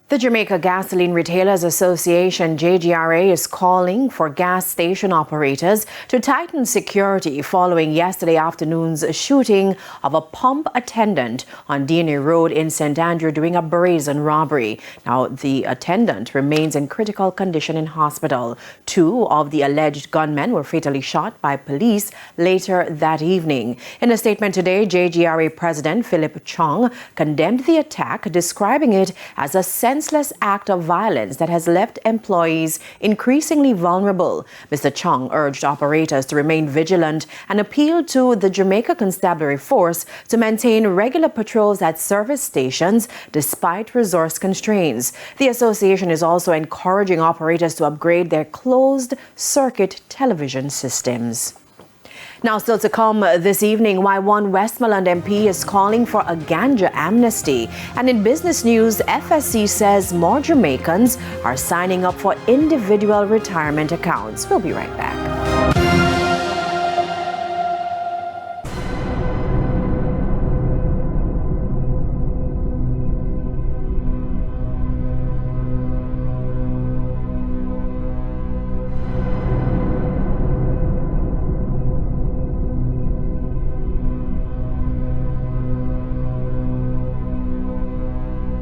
The Jamaica Gasolene Retailers Association, JGRA, is calling for gas station operators to tighten security following yesterday afternoon's shooting of a pump attendant on Deanery Road in St. Andrew during a brazen robbery. Now, the attendant remains in critical condition in hospital. Two of the alleged gunmen were fatally shot by police later that evening. In a statement today, JGRA President Philip Chong condemned the attack, describing it as a senseless act of violence that has left employees increasingly vulnerable. Mr. Chong urged operators to remain vigilant and appealed to the Jamaica Constabulary Force to maintain regular patrols at service stations despite resource constraints. The association is also encouraging operators to upgrade their closed-circuit television systems. Now, still to come this evening, why one Westmoreland MP is calling for a ganja amnesty. And in business news, FSC says more Jamaicans are signing up for individual retirement accounts. We'll be right back.